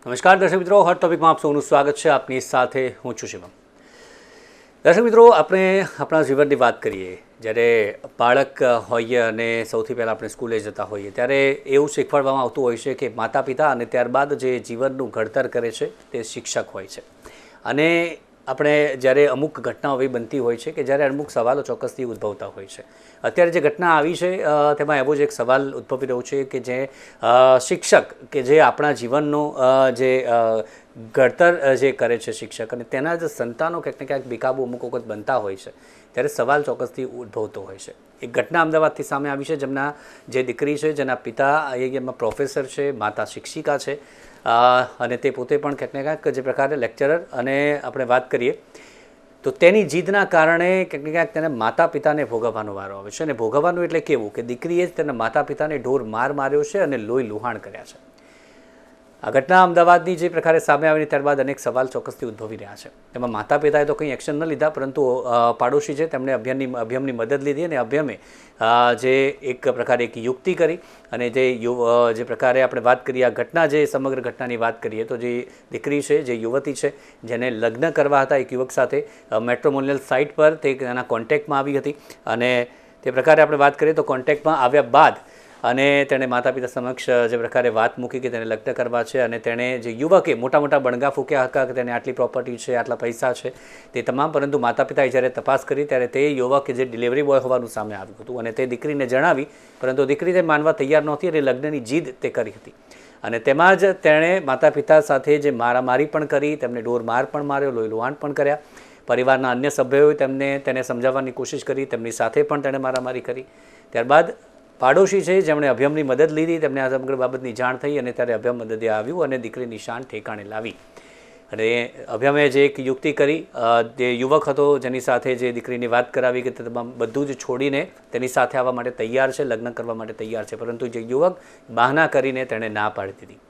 નમસ્કાર દર્શક મિત્રો, હર ટોપિકમાં આપ સૌનું સ્વાગત છે. આપની સાથે હું છું શિવમ. દર્શક મિત્રો, આપણે આપણા જીવનની વાત કરીએ, જ્યારે બાળક હોઈએ અને સૌથી પહેલાં આપણે સ્કૂલે જતા હોઈએ ત્યારે એવું શીખવાડવામાં આવતું હોય છે કે માતા પિતા અને ત્યારબાદ જે જીવનનું ઘડતર કરે છે તે શિક્ષક હોય છે. અને આપણે જ્યારે અમુક ઘટનાઓ એવી બનતી હોય છે કે જ્યારે અમુક સવાલો ચોક્કસથી ઉદ્ભવતા હોય છે. અત્યારે જે ઘટના આવી છે તેમાં એવો જ એક સવાલ ઉદ્ભવી રહ્યો છે કે જે શિક્ષક કે જે આપણા જીવનનું જે ઘડતર જે કરે છે શિક્ષક, અને તેના જ સંતાનો ક્યાંક ને ક્યાંક બેકાબૂ અમુક વખત બનતા હોય છે ત્યારે સવાલ ચોક્કસથી ઉદ્ભવતો હોય છે. એક ઘટના અમદાવાદથી સામે આવી છે, જેમના જે દીકરી છે જેના પિતા એમાં પ્રોફેસર છે, માતા શિક્ષિકા છે, અને તે પોતે પણ ક્યાંક ને ક્યાંક જે પ્રકારે લેક્ચરર. અને આપણે વાત કરીએ તો તેની જીદના કારણે ક્યાંક ને ક્યાંક તેને માતા પિતાને ભોગવવાનો વારો આવે છે. અને ભોગવવાનું એટલે કેવું કે દીકરીએ જ તેના માતા પિતાને ઢોર માર માર્યો છે અને લોહી લુહાણ કર્યા છે. આ ઘટના અમદાવાદની જે પ્રકારે સામે આવીને ત્યારબાદ અનેક સવાલ ચોક્કસથી ઉદ્ભવી રહ્યા છે. તેમાં માતા પિતાએ તો કંઈ એક્શન ન લીધા, પરંતુ પાડોશી છે તેમણે અભયમની મદદ લીધી અને અભયમે જે એક પ્રકારે એક યુક્તિ કરી. અને જે પ્રકારે આપણે વાત કરીએ આ ઘટના, જે સમગ્ર ઘટનાની વાત કરીએ તો જે દીકરી છે, જે યુવતી છે, જેને લગ્ન કરવા હતા એક યુવક સાથે મેટ્રોમોનિયલ સાઇટ પર, તે એના કોન્ટેક્ટમાં આવી હતી. અને તે પ્રકારે આપણે વાત કરીએ તો કોન્ટેક્ટમાં આવ્યા બાદ અને તેણે માતા પિતા સમક્ષ જે પ્રકારે વાત મૂકી કે તેને લગ્ન કરવા છે. અને તેણે જે યુવકે મોટા મોટા બણગા ફૂંક્યા હતા કે તેને આટલી પ્રોપર્ટી છે, આટલા પૈસા છે, તે તમામ. પરંતુ માતા પિતાએ જ્યારે તપાસ કરી ત્યારે તે યુવક જે ડિલિવરી બોય હોવાનું સામે આવ્યું હતું. અને તે દીકરીને જણાવી, પરંતુ દીકરી તે માનવા તૈયાર નહોતી અને લગ્નની જીદ તે કરી હતી. અને તેમાં જ તેણે માતા પિતા સાથે જે મારામારી પણ કરી, તેમને ઢોર માર પણ માર્યો, લોહી લુહાણ પણ કર્યા. પરિવારના અન્ય સભ્યોએ તેને સમજાવવાની કોશિશ કરી, તેમની સાથે પણ તેણે મારામારી કરી. ત્યારબાદ પાડોશી છે જેમણે અભયમની મદદ લીધી, તેમને આ સમગ્ર બાબતની જાણ થઈ અને ત્યારે અભયમ મદદે આવ્યું અને દીકરીની શાન ઠેકાણે લાવી. અને અભયમે જે એક યુક્તિ કરી, જે યુવક હતો જેની સાથે જે દીકરીની વાત કરાવી કે તમામ બધું જ છોડીને તેની સાથે આવવા માટે તૈયાર છે, લગ્ન કરવા માટે તૈયાર છે, પરંતુ જે યુવક બહાના કરીને તેણે ના પાડી દીધી.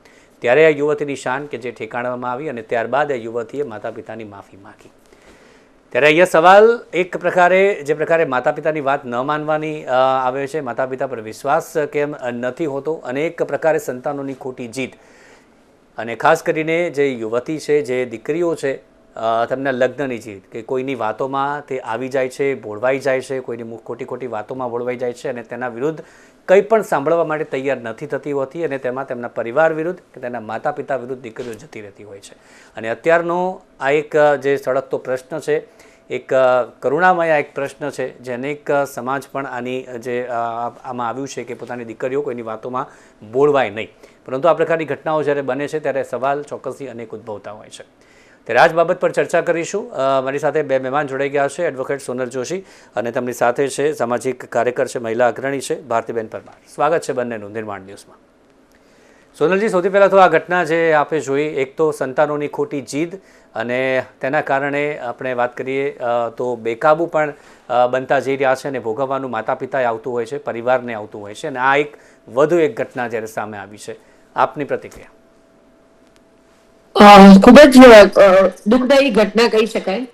ત્યારે આ યુવતીની શાન કે જે ઠેકાણવામાં આવી અને ત્યારબાદ આ યુવતીએ માતા પિતાની માફી માગી. ત્યારે અહીંયા સવાલ એક પ્રકારે, જે પ્રકારે માતા પિતાની વાત ન માનવાની આવે છે, માતા પિતા પર વિશ્વાસ કેમ નથી હોતો, અને એક પ્રકારે સંતાનોની ખોટી જીદ. અને ખાસ કરીને જે યુવતી છે, જે દીકરીઓ છે, તેમના લગ્નની જીદ, કે કોઈની વાતોમાં તે આવી જાય છે, ભોળવાઈ જાય છે, કોઈની ખોટી વાતોમાં ભોળવાઈ જાય છે અને તેના વિરુદ્ધ કંઈ પણ સાંભળવા માટે તૈયાર નથી થતી હોતી. અને તેમાં તેમના પરિવાર વિરુદ્ધ કે તેના માતા પિતા વિરુદ્ધ દીકરીઓ જતી રહેતી હોય છે. અને અત્યારનો આ એક જે સળગતો પ્રશ્ન છે, એક કરુણામય એક પ્રશ્ન છે, જે અનેક સમાજ પણ આની જે આમાં આવ્યું છે કે પોતાની દીકરીઓ કોઈની વાતોમાં બોળવાય નહીં. પરંતુ આ પ્રકારની ઘટનાઓ જ્યારે બને છે ત્યારે સવાલ ચોક્કસથી અનેક ઉદ્ભવતા હોય છે. ત્યારે આ જ બાબત પર ચર્ચા કરીશું. મારી સાથે બે મહેમાન જોડાઈ ગયા છે, એડવોકેટ સોનલ જોશી અને તેમની સાથે છે સામાજિક કાર્યકર છે, મહિલા અગ્રણી છે, ભારતીબેન પરમાર. સ્વાગત છે બંનેનું નિર્માણ ન્યૂઝમાં. સોનલજી, સૌથી પહેલાં તો આ ઘટના જે આપણે જોઈ, એક તો સંતાનોની ખોટી જીદ અને તેના કારણે આપણે વાત કરીએ તો બેકાબૂ પણ બનતા જઈ રહ્યા છે અને ભોગવવાનું માતા પિતાએ આવતું હોય છે, પરિવારને આવતું હોય છે. અને આ એક વધુ એક ઘટના જ્યારે સામે આવી છે, આપની પ્રતિક્રિયા? ખૂબ જ દુઃખદાયી ઘટના કહી શકાય,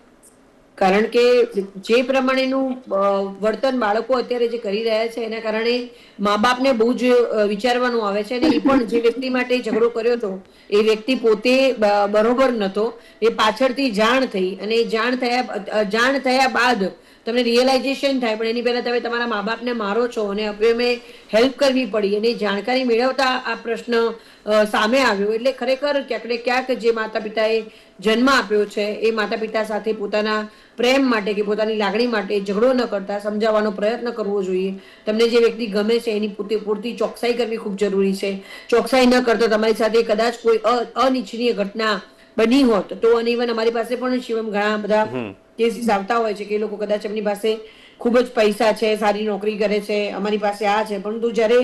કારણ કે જે પ્રમાણેનું વર્તન બાળકો અત્યારે જે કરી રહ્યા છે એના કારણે મા બાપને બહુ જ વિચારવાનું આવે છે. અને એ પણ જે વ્યક્તિ માટે ઝઘડો કર્યો હતો એ વ્યક્તિ પોતે બરોબર નહોતો, એ પાછળથી જાણ થઈ અને જાણ થયા બાદ તમને રિયલાઇઝેશન થાય, પણ એની પહેલા તમે તમારા મા બાપને મારો છો અને હવે મેં હેલ્પ કરવી પડી અને જાણકારી મેળવતા આ પ્રશ્ન સામે આવ્યો. એટલે ખરેખર ક્યાંક ને ક્યાંક જે માતા પિતાએ જન્મ આપ્યો છે એ માતા પિતા સાથે પોતાના પ્રેમ માટે કે પોતાની લાગણી માટે ઝઘડો ન કરતા સમજાવવાનો પ્રયત્ન કરવો જોઈએ. તમને જે વ્યક્તિ ગમે છે એની પૂરતી ચોકસાઈ કરવી ખૂબ જરૂરી છે. ચોકસાઈ ન કરતા તમારી સાથે કદાચ કોઈ અનિચ્છનીય ઘટના બની હોત તો, અને ઇવન અમારી પાસે પણ શિવમ ઘણા બધા કેસીસ આવતા હોય છે કે એ લોકો કદાચ એમની પાસે ખૂબ જ પૈસા છે, સારી નોકરી કરે છે, અમારી પાસે આ છે, પરંતુ જ્યારે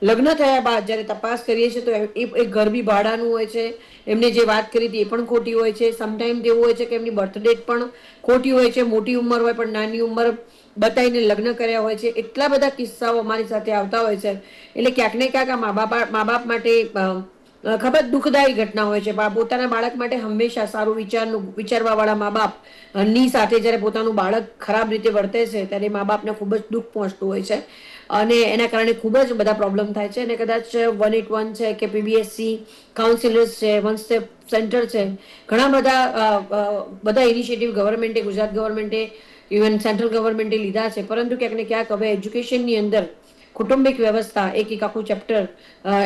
લગ્ન થયા બાદ જ્યારે તપાસ કરીએ છીએ તો એ ઘર બી ભાડાનું હોય છે. એમને જે વાત કરી હતી એ પણ ખોટી હોય છે. સમટાઈમ એવું હોય છે કે એમની બર્થ ડેટ પણ ખોટી હોય છે. મોટી ઉંમર હોય પણ નાની ઉંમર બતાવીને લગ્ન કર્યા હોય છે. એટલા બધા કિસ્સાઓ અમારી સાથે આવતા હોય છે. એટલે ક્યાંક ને ક્યાંક આ મા બાપ માટે ખબર દુઃખદાયી ઘટના હોય છે. પોતાના બાળક માટે હંમેશા સારું વિચારવા વાળા મા બાપ ની સાથે જ્યારે પોતાનું બાળક ખરાબ રીતે વર્તે છે ત્યારે મા બાપને ખૂબ જ દુઃખ પહોંચતું હોય છે. અને એના કારણે ખૂબ જ બધા પ્રોબ્લેમ થાય છે. અને કદાચ 181 છે કે PBSC કાઉન્સિલર્સ છે, વન સ્ટેપ સેન્ટર છે, ઘણા બધા ઇનિશિયેટિવ ગવર્મેન્ટે, ગુજરાત ગવર્મેન્ટે, ઇવન સેન્ટ્રલ ગવર્મેન્ટે લીધા છે. પરંતુ ક્યાંક ને ક્યાંક હવે એજ્યુકેશનની અંદર કુટુંબિક વ્યવસ્થા એક આખું ચેપ્ટર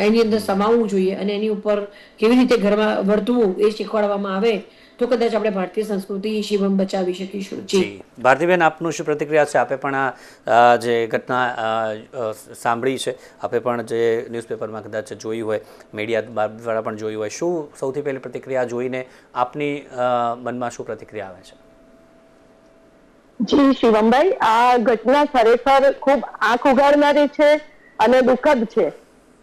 એની અંદર સમાવવું જોઈએ અને એની ઉપર કેવી રીતે ઘરમાં વર્તવું એ શીખવાડવામાં આવે તો કદાચ આપણે ભારતીય સંસ્કૃતિ શિવમ બચાવી શકીશું. જી ભારતીબેન, આપનું શું પ્રતિક્રિયા છે? આપે પણ આ જે ઘટના સાંભળી છે, આપે પણ જે ન્યૂઝપેપરમાં કદાચ જોઈ હોય, મીડિયા દ્વારા પણ જોઈ હોય, શું સૌથી પહેલી પ્રતિક્રિયા જોઈને આપની મનમાં શું પ્રતિક્રિયા આવે છે? જી શિવમભાઈ, આ ઘટના ખરેખર ખૂબ આંખ ઉઘાડનારી છે અને દુઃખદ છે.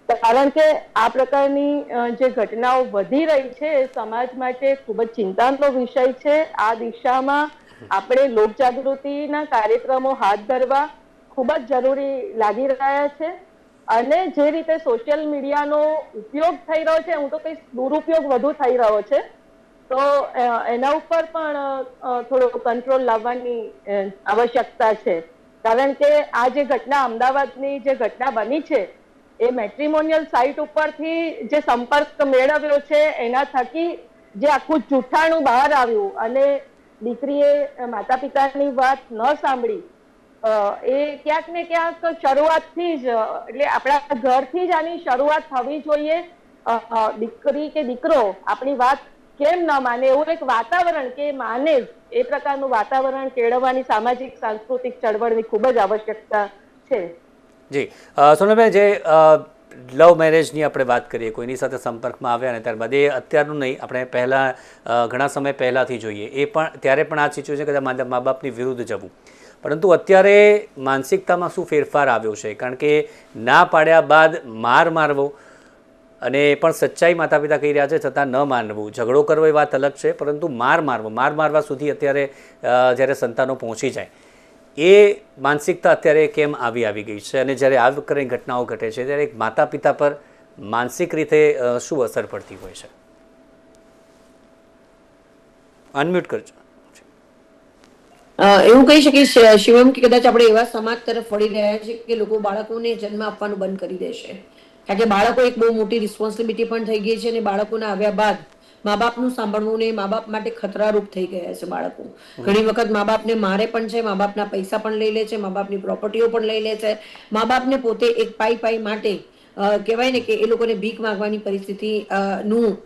કારણ કે આ પ્રકારની જે ઘટનાઓ વધી રહી છે એ સમાજ માટે ખૂબ જ ચિંતાનો વિષય છે. આ દિશામાં આપણે લોકજાગૃતિના કાર્યક્રમો હાથ ધરવા ખૂબ જ જરૂરી લાગી રહ્યા છે. અને જે રીતે સોશિયલ મીડિયાનો ઉપયોગ થઈ રહ્યો છે, હું તો કહીશ દુરુપયોગ વધુ થઈ રહ્યો છે, તો એના ઉપર પણ થોડો કંટ્રોલ લાવવાની આવશ્યકતા છે. કારણ કે આ જે ઘટના, અમદાવાદની જે ઘટના બની છે, એ મેટ્રિમોનિયલ સાઇટ ઉપરથી જે સંપર્ક મેળવ્યો છે એના થકી જે આખું જૂઠાણું બહાર આવ્યું અને દીકરીએ માતા પિતાની વાત ન સાંભળી, એ ક્યાંક ને ક્યાંક શરૂઆતથી જ, એટલે આપણા ઘરથી જ આની શરૂઆત થવી જોઈએ. દીકરી કે દીકરો આપણી વાત કેમ ન માને, એવું એક વાતાવરણ કે માને જ, એ પ્રકારનું વાતાવરણ કેળવવાની સામાજિક સાંસ્કૃતિક ચળવળની ખૂબ જ આવશ્યકતા છે. જી સોનલબેન, જે લવ મેરેજની આપણે વાત કરીએ, કોઈની સાથે સંપર્કમાં આવ્યા અને ત્યારબાદ, એ અત્યારનું નહીં, આપણે પહેલાં ઘણા સમય પહેલાંથી જોઈએ, એ પણ ત્યારે પણ આ સિચ્યુએશન કદાચ મા બાપની વિરુદ્ધ જવું. પરંતુ અત્યારે માનસિકતામાં શું ફેરફાર આવ્યો છે? કારણ કે ના પાડ્યા બાદ માર મારવો, અને એ પણ સચ્ચાઈ માતા પિતા કહી રહ્યા છે છતાં ન માનવું, ઝઘડો કરવો એ વાત અલગ છે, પરંતુ માર મારવા સુધી અત્યારે જ્યારે સંતાનો પહોંચી જાય, એ માનસિકતા અત્યારે કેમ આવી ગઈ છે? અને જ્યારે આ પ્રકારની ઘટનાઓ ઘટે છે ત્યારે એક માતા પિતા પર માનસિક રીતે શું અસર પડતી હોય છે? અનમ્યુટ કરજો. એવું કહી શકીશ શિવમ કે કદાચ આપણે એવા સમાજ તરફ વળી રહ્યા છીએ કે લોકો બાળકોને જન્મ આપવાનું બંધ કરી દેશે. કારણ કે બાળકો એક બહુ મોટી રિસ્પોન્સિબિલિટી પણ થઈ ગઈ છે અને બાળકોના આવ્યા બાદ મા બાપનું સાંભળવું ને મા બાપ માટે ખતરારૂપ થઈ ગયા છે બાળકો. ઘણી વખત મા બાપને મારે પણ છે, મા બાપના પૈસા પણ લઈ લે છે, મા બાપની પ્રોપર્ટીઓ પણ લઈ લે છે. મા બાપને પોતે એક પાઈ માટે કહેવાય ને કે એ લોકોને ભીખ માંગવાની પરિસ્થિતિ નું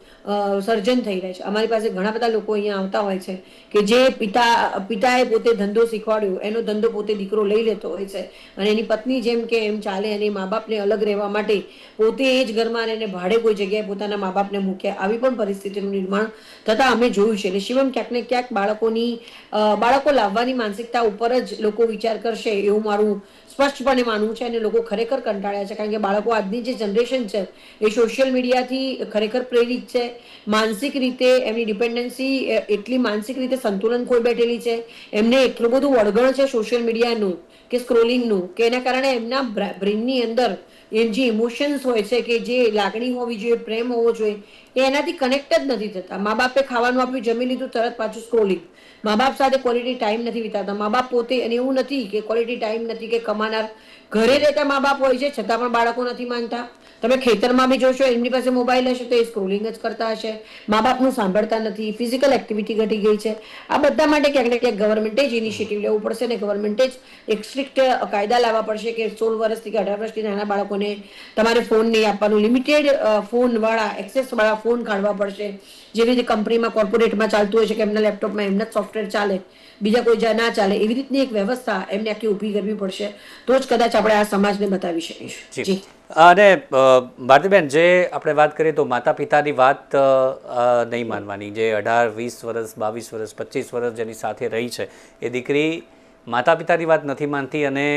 સર્જન થઈ રહે છે. અમારી પાસે ઘણા બધા લોકો અહીંયા આવતા હોય છે કે જે પિતાએ પોતે ધંધો શીખવાડ્યો, એનો ધંધો પોતે દીકરો લઈ લેતો હોય છે અને એની પત્ની જેમ કે એમ ચાલે અને મા બાપને અલગ રહેવા માટે પોતે એ જ ઘરમાં રહીને ભાડે કોઈ જગ્યાએ પોતાના મા બાપને મૂક્યા, આવી પણ પરિસ્થિતિનું નિર્માણ થતા અમે જોયું છે. એટલે શિવમ, ક્યાંક ને ક્યાંક બાળકો લાવવાની માનસિકતા ઉપર જ લોકો વિચાર કરશે એવું મારું સ્પષ્ટપણે માનવું છે. અને લોકો ખરેખર કંટાળ્યા છે કારણ કે બાળકો, આજની જે જનરેશન છે એ સોશિયલ મીડિયાથી ખરેખર પ્રેરિત છે. માનસિક રીતે એમની ડિપેન્ડન્સી એટલી, માનસિક રીતે સંતુલન ખોઈ બેઠેલી છે, એમને એટલું બધું વળગણ છે સોશિયલ મીડિયાનું કે સ્ક્રોલિંગનું, કે એના કારણે એમના બ્રેનની અંદર એમ જે ઇમોશન્સ હોય છે, કે જે લાગણી હોવી જોઈએ, પ્રેમ હોવો જોઈએ, એ એનાથી કનેક્ટ જ નથી થતા. મા બાપે ખાવાનું આપ્યું, જમી લીધું, તરત પાછું સ્ક્રોલિંગ. મા બાપ સાથે ક્વોલિટી ટાઈમ નથી વિતાવતા. મા બાપ પોતે, અને એવું નથી કે ક્વોલિટી ટાઈમ નથી કે કમાનાર, ઘરે રહેતા મા બાપ હોય છે છતાં પણ બાળકો નથી માનતા. તમે ખેતરમાં બી જોશો, એમની પાસે મોબાઈલ હશે તો એ સ્ક્રોલિંગ જ કરતા હશે. મા બાપનું સાંભળતા નથી, ફિઝિકલ એક્ટિવિટી ઘટી ગઈ છે. આ બધા માટે ક્યાંક ને ક્યાંક ગવર્મેન્ટે જ ઇનિશિયેટિવ લેવું પડશે અને ગવર્મેન્ટે જ એક સ્ટ્રિક્ટ કાયદા લાવવા પડશે કે 16 વર્ષથી કે 18 વર્ષથી નાના બાળકોને તમારે ફોન નહીં આપવાનું, લિમિટેડ ફોનવાળા, એક્સેસવાળા ફોન કાઢવા પડશે. જેવી રીતે કંપનીમાં, કોર્પોરેટમાં ચાલતું હોય છે કે એમના લેપટોપમાં એમના જ સોફ્ટવેર ચાલે, બીજા કોઈ ના ચાલે, એવી રીતની એક વ્યવસ્થા એમને આખી ઊભી કરવી પડશે. તો જ કદાચ આપણે આ સમાજને બતાવી શકીશું. જી. અને ભારતીબેન, જે આપણે વાત કરીએ તો માતા પિતાની વાત નહીં માનવાની, જે 18, 20 વર્ષ, 22 વર્ષ, 25 વર્ષ જેની સાથે રહી છે એ દીકરી માતા પિતાની વાત નથી માનતી અને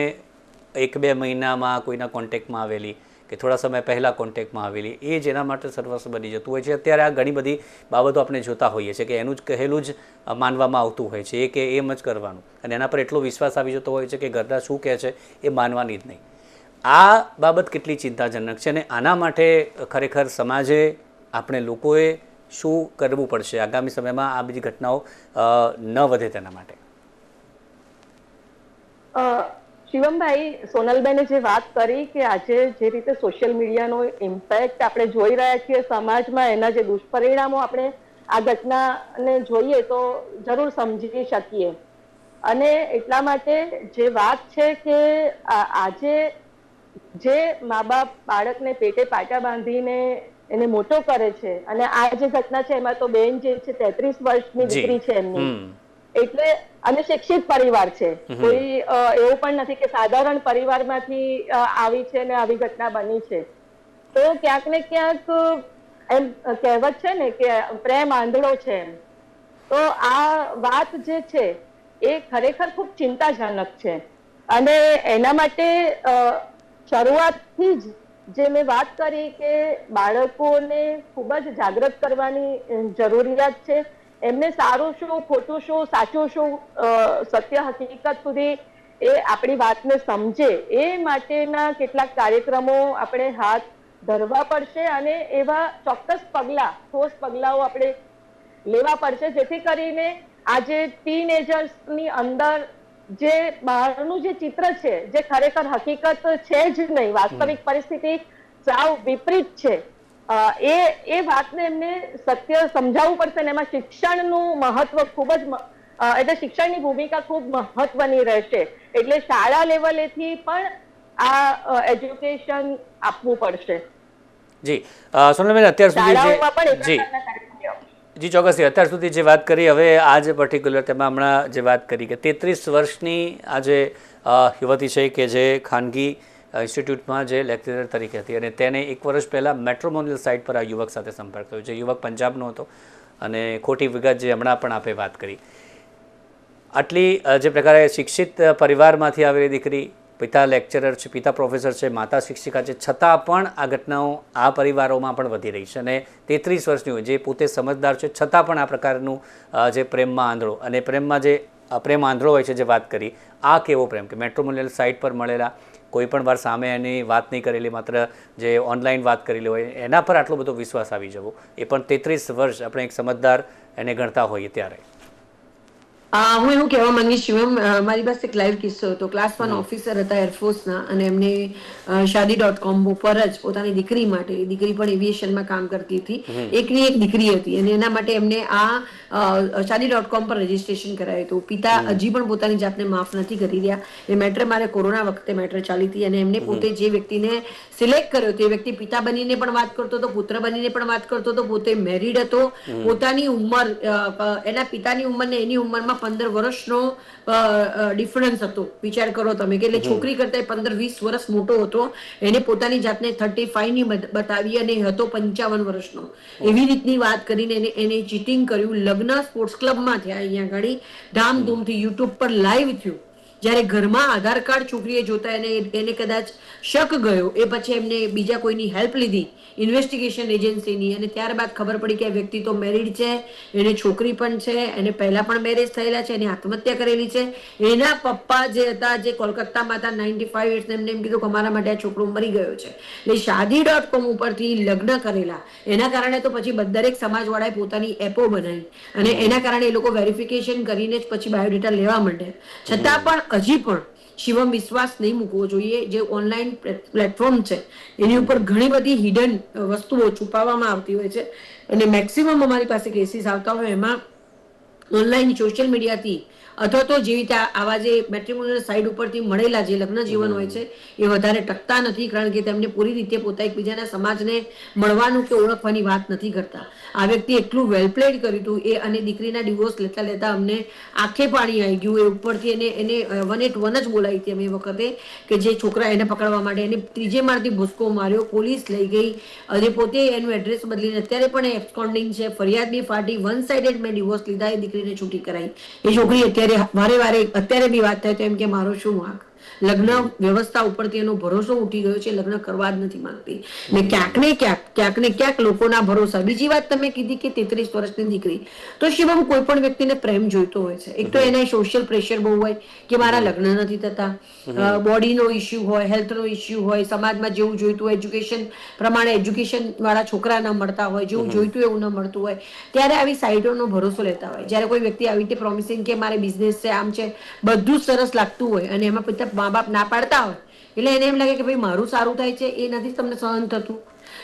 1-2 મહિનામાં કોઈના કોન્ટેક્ટમાં આવેલી કે થોડા સમય પહેલાં કોન્ટેક્ટમાં આવેલી, એ જ એના માટે સર્વસ્વ બની જતું હોય છે. અત્યારે આ ઘણી બધી બાબતો આપણે જોતા હોઈએ છીએ કે એનું જ કહેલું જ માનવામાં આવતું હોય છે, એ કે એમ જ કરવાનું, અને એના પર એટલો વિશ્વાસ આવી જતો હોય છે કે ઘરના શું કહે છે એ માનવાની જ નહીં. આ બાબત કેટલી ચિંતાજનક છે અને આના માટે ખરેખર સમાજે, આપણે લોકોએ શું કરવું પડશે આગામી સમયમાં આ બધી ઘટનાઓ ન વધે તેના માટે? શિવમભાઈ, સોનલબેને જે વાત કરી કે આજે જે રીતે સોશિયલ મીડિયાનો ઇમ્પેક્ટ આપણે જોઈ રહ્યા છીએ સમાજમાં, એના જે દુષ્પરિણામો આપણે આ ઘટનાને જોઈએ તો જરૂર સમજી શકીએ. અને એટલા માટે જે વાત છે કે આજે જે મા બાપ બાળકને પેટે પાટા બાંધીને એને મોટો કરે છે, અને આ જે ઘટના છે એમાં તો બેન જે છે 33 વર્ષની દીકરી છે એમની, એટલે અને શિક્ષિત પરિવાર છે, કોઈ એવું પણ નથી કે સાધારણ પરિવારમાંથી આવી છે ને આવી ઘટના બની છે. તો ક્યાંક ને ક્યાંક એમ કહેવત છે ને કે પ્રેમ આંધળો છે એમ. તો આ વાત જે છે એ ખરેખર ખૂબ ચિંતાજનક છે. અને એના માટે શરૂઆતથી જ જે મેં વાત કરી કે બાળકોને ખૂબ જ જાગૃત કરવાની જરૂરિયાત છે. એમને સારું શું, ખોટું શું, સાચું શું, સત્ય હકીકત સુધી એ આપણી વાતને સમજે, એ માટેના કેટલાક કાર્યક્રમો આપણે હાથ ધરવા પડશે અને એવા ચોક્કસ પગલાં, ઠોસ પગલાઓ આપણે લેવા પડશે, જેથી કરીને આજે ટીનેજર્સની અંદર જે બહારનું જે ચિત્ર છે, જે ખરેખર હકીકત છે જ નહીં, વાસ્તવિક પરિસ્થિતિ સાવ વિપરીત છે, એ વાતને એમને સત્ય સમજાવવું પડશે. અને એમાં શિક્ષણનું મહત્વ ખૂબ જ, એટલે શિક્ષણની ભૂમિકા ખૂબ મહત્વની રહેશે. એટલે શાળા લેવલેથી પણ આ એજ્યુકેશન આપવું પડશે. જી સોનલબેન, અત્યાર સુધી જી ચોક્કસથી અત્યાર સુધી જે વાત કરી, હવે આ જે પર્ટિક્યુલર તેમાં હમણાં જે વાત કરી કે 33 વર્ષની આ જે યુવતી છે કે જે ખાનગી ઇન્સ્ટિટ્યૂટમાં જે લેક્ચરર તરીકે હતી, અને તેને 1 વર્ષ પહેલાં મેટ્રોમોનિયલ સાઇટ પર આ યુવક સાથે સંપર્ક થયો. જે યુવક પંજાબનો હતો અને ખોટી વિગત જે હમણાં પણ આપે વાત કરી. આટલી જે પ્રકારે શિક્ષિત પરિવારમાંથી આવેલી દીકરી, પિતા લેક્ચરર છે, પિતા પ્રોફેસર છે, માતા શિક્ષિકા છે, છતાં પણ આ ઘટનાઓ આ પરિવારોમાં પણ વધી રહી છે. અને 33 વર્ષની હોય, જે પોતે સમજદાર છે, છતાં પણ આ પ્રકારનું જે પ્રેમમાં આંધળો, અને પ્રેમમાં જે પ્રેમ આંધળો હોય છે, જે વાત કરી, આ કેવો પ્રેમ કે મેટ્રોમોનિયલ સાઇટ પર મળેલા, કોઈ પણ વાર સામે એની વાત નહીં કરેલી, માત્ર જે ઓનલાઈન વાત કરેલી હોય, એના પર આટલો બધો વિશ્વાસ આવી જવો, એ પણ 33 વર્ષ આપણે એક સમજદાર એને ગણતા હોઈએ ત્યારે. હું એવું કહેવા માંગીશ શિવમ, મારી પાસે એક લાઈવ કિસ્સો હતો. ક્લાસ 1 ઓફિસર હતા એરફોર્સના, અને એમને shaadi.com ઉપર જ પોતાની દીકરી માટે, દીકરી પણ એવિએશનમાં કામ કરતી હતી, એકની એક દીકરી હતી, અને એના માટે એમને આ shaadi.com પર રજીસ્ટ્રેશન કરાયું હતું. પિતા હજી પણ પોતાની જાતને માફ નથી કરી રહ્યા. એ મેટર મારે કોરોના વખતે મેટર ચાલી હતી, અને એમને પોતે જે વ્યક્તિને સિલેક્ટ કર્યો હતો એ વ્યક્તિ પિતા બનીને પણ વાત કરતો હતો, પુત્ર બનીને પણ વાત કરતો હતો, પોતે મેરિડ હતો, પોતાની ઉંમર, એના પિતાની ઉંમર ને એની ઉંમરમાં 15 વર્ષનો ડિફરન્સ હતો. વિચાર કરો તમે કે એટલે છોકરી કરતા 15-20 વર્ષ મોટો હતો. એને પોતાની જાતને 35 ની બતાવી અને હતો 55 વર્ષનો. એવી રીતની વાત કરીને એને ચીટિંગ કર્યું. લગ્ન સ્પોર્ટ્સ ક્લબમાં થયા, અહીંયા આગળ ધામધૂમથી યુટ્યુબ પર લાઈવ થયું. જ્યારે ઘરમાં આધાર કાર્ડ છોકરીએ જોતા એને કદાચ શક ગયો, એ પછી એમને બીજા કોઈની હેલ્પ લીધી, ઇન્વેસ્ટિગેશન એજન્સીની, અને ત્યારબાદ ખબર પડી કે આ વ્યક્તિ તો મેરિડ છે, એને છોકરી પણ છે, એને પહેલા પણ મેરેજ થયેલા છે, એને આત્મહત્યા કરેલી છે. એના પપ્પા જે હતા, જે કોલકાતામાં હતા, 95 યર્સ, એમને એમ કીધું કે અમારા માટે આ છોકરો મરી ગયો છે. એટલે shaadi.com ઉપરથી લગ્ન કરેલા. એના કારણે તો પછી દરેક સમાજવાળાએ પોતાની એપો બનાવી, અને એના કારણે એ લોકો વેરિફિકેશન કરીને જ પછી બાયોડેટા લેવા માંડ્યા. છતાં પણ હજી પણ શિવમ વિશ્વાસ નહીં મૂકવો જોઈએ. જે ઓનલાઈન પ્લેટફોર્મ છે એની ઉપર ઘણી બધી હિડન વસ્તુઓ છુપાવવામાં આવતી હોય છે, અને મેક્સિમમ અમારી પાસે કેસીસ આવતા હોય એમાં ઓનલાઈન સોશિયલ મીડિયાથી અથવા તો જેવી રીતે આવા જે મેટ્રિમોનિયલ સાઇટ ઉપરથી મળેલા જે લગ્ન જીવન હોય છે એ વધારે ટકતા નથી, કારણ કે તેમને પૂરી રીતે પોતા એકબીજાના સમાજને મળવાનું કે ઓળખવાની વાત નથી કરતા. આ વ્યક્તિ એટલું વેલ પ્લેડ કર્યું હતું એ, અને દીકરીના ડિવોર્સ લેતા લેતા અમને આંખે પાણી આવી ગયું. એ ઉપરથી એને 181 જ બોલાવી હતી અમે એ વખતે, કે જે છોકરા એને પકડવા માટે એને 3જે માળથી ભૂસકો માર્યો, પોલીસ લઈ ગઈ, અને પોતે એનું એડ્રેસ બદલીને અત્યારે પણ એબ્સકોન્ડિંગ છે. ફરિયાદ બી ફાટી, 1 સાઇડેડ મેં ડિવોર્સ લીધા, એ દીકરીને છૂટી કરાઈ. એ છોકરી અત્યારે વારે અત્યારે બી વાત થાય તો એમ કે મારો શું વાંક. લગ્ન વ્યવસ્થા ઉપરથી એનો ભરોસો ઉઠી ગયો છે, લગ્ન કરવા જ નથી માંગતી. ને ક્યાંક ને ક્યાંક લોકોના ભરોસા. બીજી વાત તમે કીધી કે 33 વર્ષની દીકરી, તો શિવમ કોઈ પણ વ્યક્તિને પ્રેમ જોઈતો હોય છે. એક તો એને સોશિયલ પ્રેશર બહુ હોય કે મારા લગ્ન નથી થતા, બોડીનો ઇસ્યુ હોય, હેલ્થનો ઇસ્યુ હોય, સમાજમાં જેવું જોઈતું હોય, એજ્યુકેશન પ્રમાણે એજ્યુકેશન વાળા છોકરા ન મળતા હોય, જેવું જોઈતું એવું ન મળતું હોય, ત્યારે આવી સાઇટોનો ભરોસો લેતા હોય. જ્યારે કોઈ વ્યક્તિ આવી રીતે પ્રોમિસિંગ કે મારે બિઝનેસ છે, આમ છે, બધું સરસ લાગતું હોય, અને એમાં મા બાપ ના પાડતા હોય એટલે એને એમ લાગે કે ભાઈ મારું સારું થાય છે એ નથી તમને સહન થતું,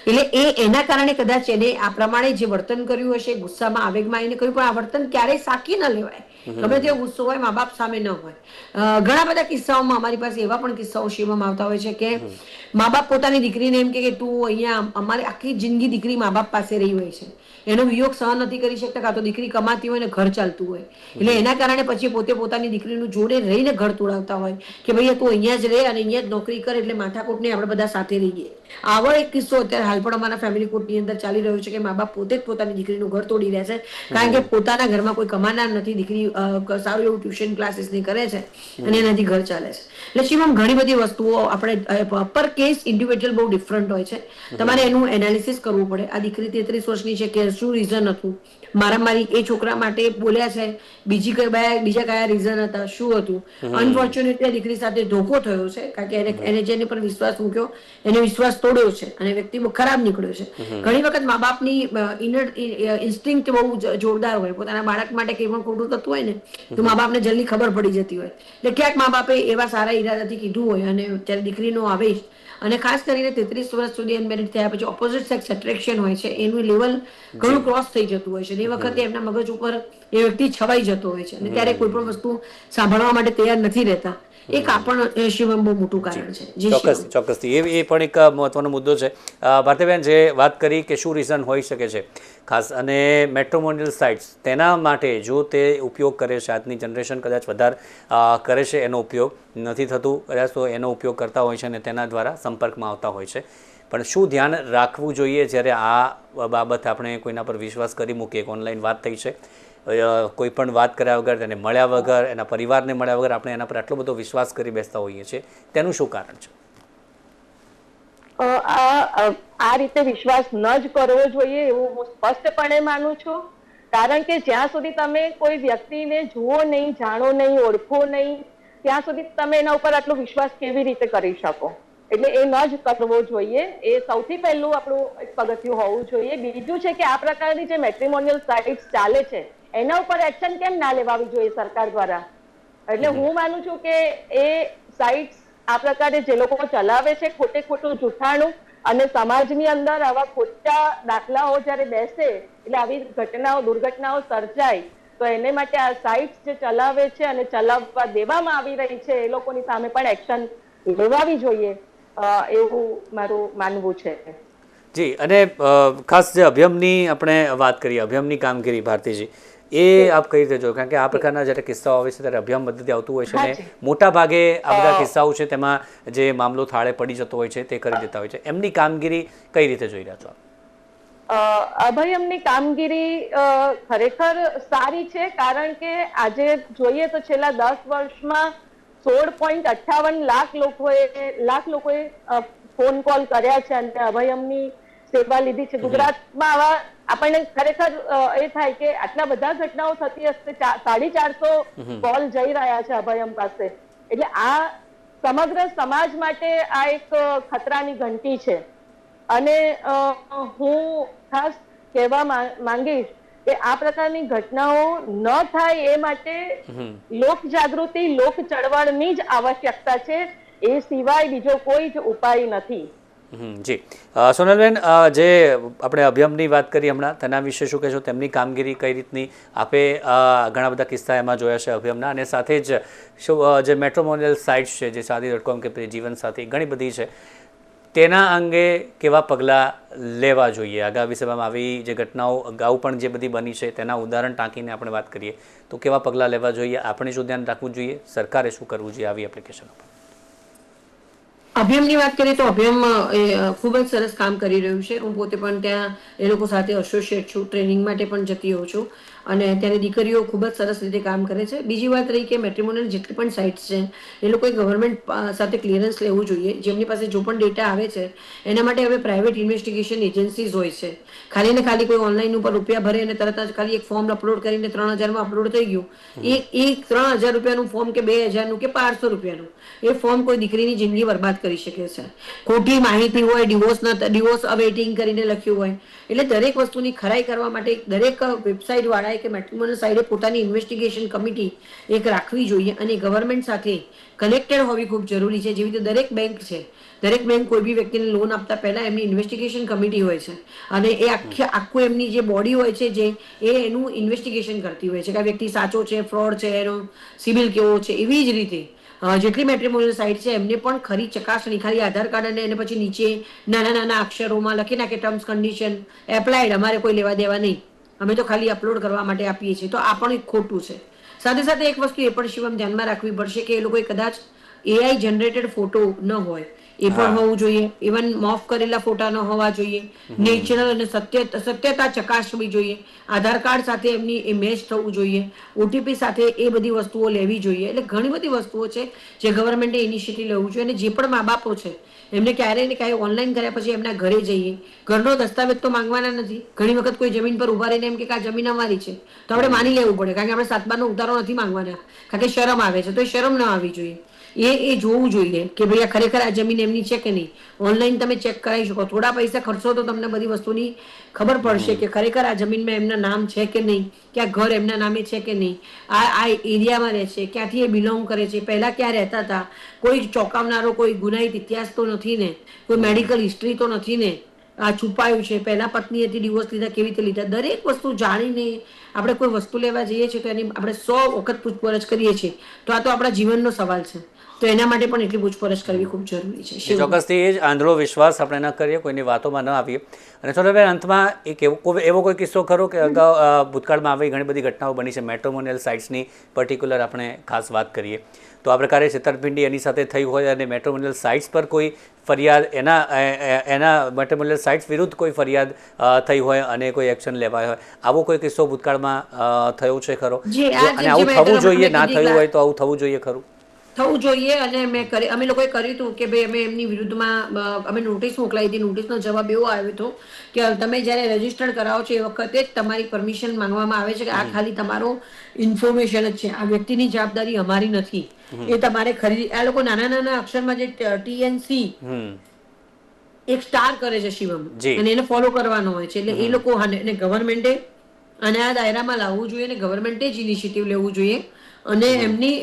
એટલે એના કારણે કદાચ એને આ પ્રમાણે જે વર્તન કર્યું હશે, ગુસ્સામાં આવેગમાં આવીને કર્યું, પણ આ વર્તન ક્યારેય સાકી ન લેવાય. ગમે તેવો ગુસ્સો હોય મા બાપ સામે ન હોય. ઘણા બધા કિસ્સાઓમાં અમારી પાસે એવા પણ કિસ્સાઓ શિવમ આવતા હોય છે કે મા બાપ પોતાની દીકરીને એમ કે તું અહીંયા, અમારી આખી જિંદગી દીકરી મા બાપ પાસે રહી હોય છે, એનો વિયોગ સહન નથી કરી શકતા, કાં તો દીકરી કમાતી હોય ને ઘર ચાલતું હોય, એટલે એના કારણે પછી પોતે પોતાની દીકરીનું જોડે રહીને ઘર તોડાવતા હોય કે ભાઈ તું અહીંયા જ રહે અને અહીંયા જ નોકરી કરે એટલે માથાકૂટ નહીં, આપણે બધા સાથે રહીએ. આવો એક કિસ્સો અત્યારે હાલ પણ અમારા ફેમિલી કોર્ટની અંદર ચાલી રહ્યો છે કે મા બાપ પોતે જ પોતાની દીકરીનું ઘર તોડી રહ્યા છે, કારણ કે પોતાના ઘરમાં કોઈ કમાનાર નથી, દીકરી સારું એવું ટ્યુશન ક્લાસીસ ની કરે છે અને એનાથી ઘર ચાલે છે. એટલે શિવમ ઘણી બધી વસ્તુઓ આપણે પર કેસ ઇન્ડિવિજ્યુઅલ બહુ ડિફરન્ટ હોય છે, તમારે એનું એનાલિસિસ કરવું પડે. આ દીકરી 33 વર્ષની છે કે શું રીઝન હતું, મારામારી એ છોકરા માટે બોલ્યા છે, બીજા કયા રીઝન હતા, શું હતું. અનફોર્ચ્યુનેટલી આ દીકરી સાથે ધોકો થયો છે, કારણ કે એને જેને પર વિશ્વાસ મૂક્યો એને વિશ્વાસ તોડ્યો છે અને વ્યક્તિ બહુ ખરાબ નીકળ્યો છે. ઘણી વખત મા બાપની ઇન્સ્ટિંક્ટ બહુ જોરદાર હોય, પોતાના બાળક માટે કંઈ પણ ખોટું થતું હોય ને તો મા બાપને જલ્દી ખબર પડી જતી હોય, એટલે ક્યાંક મા બાપે એવા સારા ઈરાદાથી કીધું હોય અને ત્યારે દીકરીનો આવેશ, અને ખાસ કરીને 33 વર્ષ સુધી અનમેરિડ થયા પછી ઓપોઝિટ સેક્સ એટ્રેક્શન હોય છે, એનું લેવલ ઘણું ક્રોસ થઈ જતું હોય છે, એ વખતે એમના મગજ ઉપર એ વ્યક્તિ છવાઈ જતો હોય છે અને ત્યારે કોઈ પણ વસ્તુ સાંભળવા માટે તૈયાર નથી રહેતા. એક આ પણ શિવમ બહુ મોટું કારણ છે. ચોક્કસથી એ પણ એક મહત્વનો મુદ્દો છે. ભારતીબેન જે વાત કરી કે શું રીઝન હોઈ શકે છે ખાસ, અને મેટ્રોમોનિયલ સાઇટ્સ તેના માટે જો તે ઉપયોગ કરે છે, આજની જનરેશન કદાચ વધારે કરે છે એનો ઉપયોગ, નથી થતું કદાચ તો એનો ઉપયોગ કરતા હોય છે અને તેના દ્વારા સંપર્કમાં આવતા હોય છે, પણ શું ધ્યાન રાખવું જોઈએ જ્યારે આ બાબત આપણે કોઈના પર વિશ્વાસ કરી મૂકીએ? ઓનલાઈન વાત થઈ છે, કોઈ પણ વાત કર્યા વગર, તેને મળ્યા વગર, એના પરિવારને મળ્યા વગર આપણે એના પર આટલો બધો વિશ્વાસ કરી બેસતા હોઈએ છીએ, તેનું શું કારણ છે? આ રીતે વિશ્વાસ ન જ કરવો જોઈએ એવું હું સ્પષ્ટપણે માનું છું, કારણ કે જ્યાં સુધી તમે કોઈ વ્યક્તિને જુઓ નહીં, જાણો નહીં, ઓળખો નહીં, ત્યાં સુધી તમે એના ઉપર આટલો વિશ્વાસ કેવી રીતે કરી શકો? એટલે એ ન જ કરવો જોઈએ. એ સૌથી પહેલું આપણું પગથિયું હોવું જોઈએ. બીજું છે કે આ પ્રકારની જે મેટ્રિમોનિયલ સાઇટ્સ ચાલે છે એના ઉપર એક્શન કેમ ના લેવાવી જોઈએ સરકાર દ્વારા? એટલે હું માનું છું કે એ સાઇટ્સ આ પ્રકારે જે લોકો ચલાવે છે ખોટું જૂઠાણું, અને સમાજની અંદર આવા ખોટા દાખલાઓ જ્યારે બેસે એટલે આવી દુર્ઘટનાઓ સર્જાય, તો એને માટે આ સાઇટ્સ જે ચલાવે છે અને ચલાવવા દેવામાં આવી રહી છે એ લોકોની સામે પણ એક્શન લેવાવી જોઈએ એવું મારું માનવું છે. જી, અને ખાસ જે અભિયમની આપણે વાત કરીએ, અભિયમની કામગીરી ભારતીજી, એ આપ કઈ રીતે જો, કારણ કે આ પ્રકારના જ્યારે કિસ્સાઓ આવે છે ત્યારે અભિયમ પદ્ધતિ આવતું હોય છે અને મોટા ભાગે આ બધા કિસ્સાઓ છે તેમાં જે મામલો થાળે પડી જતો હોય છે તે કરી દેતા હોય છે, એમની કામગીરી કઈ રીતે જોઈ રહ્યા છો? અભયમની કામગીરી ખરેખર સારી છે, કારણ કે આજે જોઈએ તો છેલ્લા 10 વર્ષમાં 16.58 લાખ લોકોએ ફોન કોલ કર્યા છે અને અભયમની સેવા લીધી છે. ગુજરાતમાં આવા આપણને ખરેખર એ થાય કે આટલા બધા ઘટનાઓ થતી હશે, 450 કોલ જઈ રહ્યા છે અભયમ પાસે, એટલે આ સમગ્ર સમાજ માટે આ એક ખતરાની ઘંટી છે. અને હું ખાસ કહેવા માંગીશ કે આ પ્રકારની ઘટનાઓ ન થાય એ માટે લોક જાગૃતિ, લોક ચળવળની જ આવશ્યકતા છે, એ સિવાય બીજો કોઈ જ ઉપાય નથી. જી, સોનલબેન, જે આપણે અભિયમની વાત કરી હમણાં, તેના વિશે શું કહેશો? તેમની કામગીરી કઈ રીતની? આપે ઘણા બધા કિસ્સા એમાં જોયા છે અભિયમના, અને સાથે જ જે મેટ્રોમોનિયલ સાઇટ્સ છે, જે shaadi.com કે જીવનસાથી ઘણી બધી છે, તેના અંગે કેવા પગલાં લેવા જોઈએ? આગામી સમયમાં આવી જે ઘટનાઓ અગાઉ પણ જે બધી બની છે તેના ઉદાહરણ ટાંકીને આપણે વાત કરીએ તો કેવા પગલાં લેવા જોઈએ? આપણે શું ધ્યાન રાખવું જોઈએ? સરકારે શું કરવું જોઈએ આવી એપ્લિકેશનો પર? અભિયમની વાત કરીએ તો અભિયમ ખૂબ જ સરસ કામ કરી રહ્યું છે. હું પોતે પણ ત્યાં એ લોકો સાથે એસોસિએટ છું, ટ્રેનિંગ માટે પણ જતી હોઉં છું, અને ત્યાંની દીકરીઓ ખૂબ જ સરસ રીતે કામ કરે છે. બીજી વાત રહી કે મેટ્રિમોનિયલ જેટલી પણ સાઇટ્સ છે એ લોકોએ ગવર્મેન્ટ સાથે ક્લિયરન્સ લેવું જોઈએ. જેમની પાસે જો પણ ડેટા આવે છે એના માટે હવે પ્રાઇવેટ ઇન્વેસ્ટિગેશન એજન્સીઝ હોય છે. ખાલી ને ખાલી કોઈ ઓનલાઈન ઉપર રૂપિયા ભરે અને તરત જ ખાલી એક ફોર્મ અપલોડ કરીને 3000 અપલોડ થઈ ગયું, એ 3000 રૂપિયાનું ફોર્મ કે 2000 કે 500 રૂપિયાનું એ ફોર્મ કોઈ દીકરીની જિંદગી બરબાદ કરી શકે છે. ખોટી માહિતી હોય, ડિવોર્સ અવેઇટિંગ કરીને લખ્યું હોય, એટલે દરેક વસ્તુની ખરાઈ કરવા માટે દરેક વેબસાઇટ વાળા સલાહ કે મેટ્રિમોનિયલ સાઇડે પોતાની ઇન્વેસ્ટિગેશન કમિટી એક રાખવી જોઈએ અને ગવર્મેન્ટ સાથે કનેક્ટેડ હોવી ખૂબ જરૂરી છે. જેવી રીતે દરેક બેંક છે, દરેક બેંક કોઈ બી વ્યક્તિને લોન આપતા પહેલા એમની ઇન્વેસ્ટિગેશન કમિટી હોય છે અને એ આખું એમની જે બોડી હોય છે જે એનું ઇન્વેસ્ટિગેશન કરતી હોય છે કે આ વ્યક્તિ સાચો છે, ફ્રોડ છે, એનો સિબિલ કેવો છે. એવી જ રીતે જેટલી મેટ્રિમોનિયલ સાઇટ છે એમને પણ ખરી ચકાસણી ખાલી આધાર કાર્ડ અને એને પછી નીચે નાના નાના અક્ષરોમાં લખી નાખે ટર્મ્સ કન્ડિશન એપ્લાયડ, અમારે કોઈ લેવા દેવા નહીં, અમે તો ખાલી અપલોડ કરવા માટે આપીએ છીએ, તો આ પણ એક ખોટું છે. સાથે સાથે એક વસ્તુ એ પણ શિવમ ધ્યાનમાં રાખવી પડશે કે એ લોકોએ કદાચ AI જનરેટેડ ફોટો ન હોય એ પણ હોવું જોઈએ. ઇવન મોફ કરેલા ફોટા ન હોવા જોઈએ. નેચરલ અને સત્યતા ચકાસવી જોઈએ. આધાર કાર્ડ સાથે એમની એ મેચ થવું જોઈએ. OTP સાથે એ બધી વસ્તુઓ લેવી જોઈએ. એટલે ઘણી બધી વસ્તુઓ છે જે ગવર્મેન્ટે ઇનિશિયેટિવ લેવું જોઈએ. અને જે પણ મા બાપો છે એમને ક્યારેય ને ક્યારેય ઓનલાઈન કર્યા પછી એમના ઘરે જઈએ, ઘરનો દસ્તાવેજ તો માંગવાના નથી. ઘણી વખત કોઈ જમીન પર ઉભા રહીને એમ કે આ જમીન અમારી છે તો આપણે માની લેવું પડે, કારણ કે આપણે 7/12 નો ઉતારો નથી માંગવાના, કારણ કે શરમ આવે છે. તો એ શરમ ના આવી જોઈએ. એ જોવું જોઈએ કે ભાઈ આ ખરેખર આ જમીન એમની છે કે નહીં. ઓનલાઈન તમે ચેક કરાવી શકો. થોડા પૈસા ખર્ચો તો તમને બધી વસ્તુની ખબર પડશે કે ખરેખર આ જમીનમાં એમના નામ છે કે નહીં, કે આ ઘર એમના નામે છે કે નહીં, આ એરિયામાં રહે છે, ક્યાંથી એ બિલોંગ કરે છે, પહેલા ક્યાં રહેતા હતા, કોઈ ચોંકાવનારો કોઈ ગુનાહિત ઇતિહાસ તો નથી ને, કોઈ મેડિકલ હિસ્ટ્રી તો નથી ને, આ છુપાયું છે, પહેલા પત્ની હતી, ડિવોર્સ લીધા, કેવી રીતે લીધા. દરેક વસ્તુ જાણીને આપણે કોઈ વસ્તુ લેવા જઈએ છીએ તો એની આપણે 100 વખત પૂછપરછ કરીએ છીએ. તો આ તો આપણા જીવનનો સવાલ છે, તો એના માટે પણ એટલી પૂછપરછ કરવી ખૂબ જરૂરી છે. ચોક્કસથી એ જ આંધળો વિશ્વાસ આપણે ન કરીએ, કોઈની વાતોમાં ન આવીએ. અને સોનલબેન, અંતમાં એક એવો કોઈ કિસ્સો ખરો કે અગાઉ ભૂતકાળમાં આવી ઘણી બધી ઘટનાઓ બની છે, મેટ્રિમોનિયલ સાઇટ્સની પર્ટિક્યુલર આપણે ખાસ વાત કરીએ તો આ પ્રકારે છેતરપિંડી એની સાથે થઈ હોય અને મેટ્રિમોનિયલ સાઇટ્સ પર કોઈ ફરિયાદ એના મેટ્રિમોનિયલ સાઇટ્સ વિરુદ્ધ કોઈ ફરિયાદ થઈ હોય અને કોઈ એક્શન લેવાય હોય, આવો કોઈ કિસ્સો ભૂતકાળમાં થયો છે ખરો? અને આવું થવું જોઈએ, ના થયું હોય તો આવું થવું જોઈએ ખરું? થવું જોઈએ. અને અમે લોકોએ કર્યું હતું કે ભાઈ અમે એમની વિરુદ્ધમાં અમે નોટિસ મોકલાવી હતી. નોટિસનો જવાબ એવો આવ્યો હતો કે તમે જ્યારે રજીસ્ટર્ડ કરાવો છો એ વખતે જ તમારી પરમિશન માંગવામાં આવે છે કે આ ખાલી તમારો ઇન્ફોર્મેશન જ છે, આ વ્યક્તિની જવાબદારી અમારી નથી. એ તમારે ખરીદી, આ લોકો નાના નાના અક્ષરમાં જે TNC એક સ્ટાર કરે છે શિવમ, અને એને ફોલો કરવાનો હોય છે. એટલે એ લોકો ગવર્મેન્ટે અને આ દાયરામાં લાવવું જોઈએ અને ગવર્મેન્ટે જ ઇનિશિયેટિવ લેવું જોઈએ. અને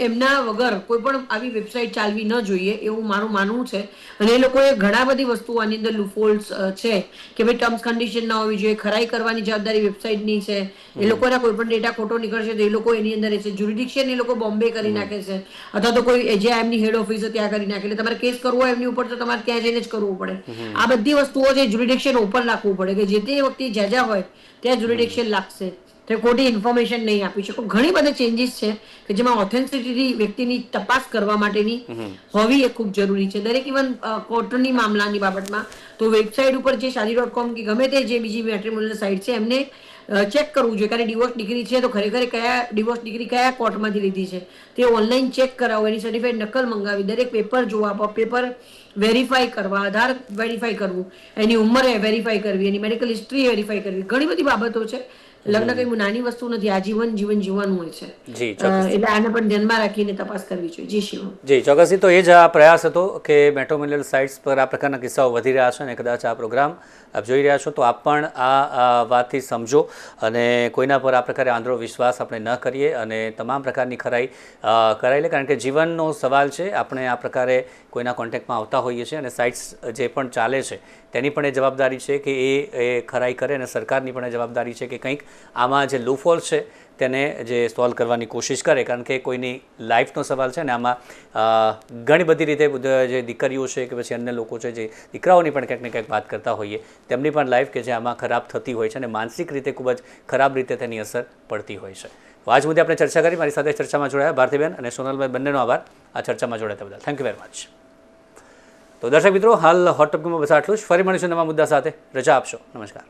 એમના વગર કોઈ પણ આવી વેબસાઇટ ચાલવી ન જોઈએ એવું મારું માનવું છે. અને એ લોકોએ ઘણા બધી વસ્તુઓ આની અંદર લૂફોલ્સ છે કે ભાઈ ટર્મ્સ કન્ડિશન ના હોવી જોઈએ, ખરાઈ કરવાની જવાબદારી વેબસાઇટની છે. એ લોકોના કોઈ પણ ડેટા ખોટો નીકળશે તો એ લોકો એની અંદર છે. જ્યુરિડિક્શન એ લોકો બોમ્બે કરી નાખે છે અથવા તો કોઈ જે એમની હેડ ઓફિસ ત્યાં કરી નાખે. એટલે તમારે કેસ કરવો હોય એમની ઉપર તો તમારે ત્યાં જઈને જ કરવું પડે. આ બધી વસ્તુઓ છે જ્યુરિડિક્શન ઉપર રાખવું પડે કે જે તે વખતે જ્યાં હોય ત્યાં જ્યુરિડિક્શન લાગશે, તો ખોટી ઇન્ફોર્મેશન નહીં આપી શકો. ઘણી બધી ચેન્જીસ છે કે જેમાં ઓથેન્ટિસિટી વ્યક્તિની તપાસ કરવા માટેની હોવી એ ખૂબ જરૂરી છે. દરેક ઇવન કોર્ટની મામલાની બાબતમાં તો વેબસાઇટ ઉપર જે shaadi.com કે ગમે તે જે બીજી મેટ્રિમોનિયલ સાઇટ છે એમને ચેક કરવું જોઈએ. કારણ ડિવોર્સ ડિગ્રી છે તો ખરેખર કયા ડિવોર્સ ડિગ્રી કયા કોર્ટમાંથી લીધી છે તે ઓનલાઈન ચેક કરાવો, એની સર્ટિફાઈડ નકલ મંગાવી, દરેક પેપર જોવા, પેપર વેરીફાઈ કરવા, આધાર વેરીફાઈ કરવું, એની ઉંમર વેરીફાઈ કરવી, એની મેડિકલ હિસ્ટ્રી વેરીફાઈ કરવી. ઘણી બધી બાબતો છે. લગ્ન કઈ નાની વસ્તુ નથી, આજીવન જીવન જીવવાનું હોય છે. એટલે આને પણ ધ્યાનમાં રાખીને તપાસ કરવી જોઈએ. જી શિવમ. જી ચોક્કસથી. તો એ જ આ પ્રયાસ હતો કે મેટ્રિમોનિયલ સાઇટ્સ પર આ પ્રકારના કિસ્સાઓ વધી રહ્યા છે અને કદાચ આ પ્રોગ્રામ આપ જોઈ રહ્યા છો તો આપ પણ આ વાતથી સમજો અને કોઈના પર આ પ્રકારે આંધળો વિશ્વાસ આપણે ન કરીએ અને તમામ પ્રકારની ખરાઈ કરાવી લે. કારણ કે જીવનનો સવાલ છે. આપણે આ પ્રકારે કોઈના કોન્ટેક્ટમાં આવતા હોઈએ છીએ અને સાઇટ્સ જે પણ ચાલે છે તેની પણ એ જવાબદારી છે કે એ ખરાઈ કરે અને સરકારની પણ એ જવાબદારી છે કે કંઈક આમાં જે લૂફોલ છે તેને જે સોલ્વ કરવાની કોશિશ કરે. કારણ કે કોઈની લાઈફનો સવાલ છે ને આમાં ઘણી બધી રીતે જે દીકરીઓ છે કે પછી અન્ય લોકો છે જે દીકરાઓની પણ ક્યાંક ને ક્યાંક વાત કરતા હોઈએ તેમની પણ લાઈફ કે જે આમાં ખરાબ થતી હોય છે અને માનસિક રીતે ખૂબ જ ખરાબ રીતે તેની અસર પડતી હોય છે. તો આજ મુદ્દે આપણે ચર્ચા કરી. મારી સાથે ચર્ચામાં જોડાયા ભારતીબેન અને સોનલભાઈ, બંનેનો આભાર આ ચર્ચામાં જોડાયા બદલ. Thank you very much. તો દર્શક મિત્રો, હાલ હોટ ટોપિકમાં બસ આટલું જ. ફરી મળીશું નવા મુદ્દા સાથે. રજા આપશો. નમસ્કાર.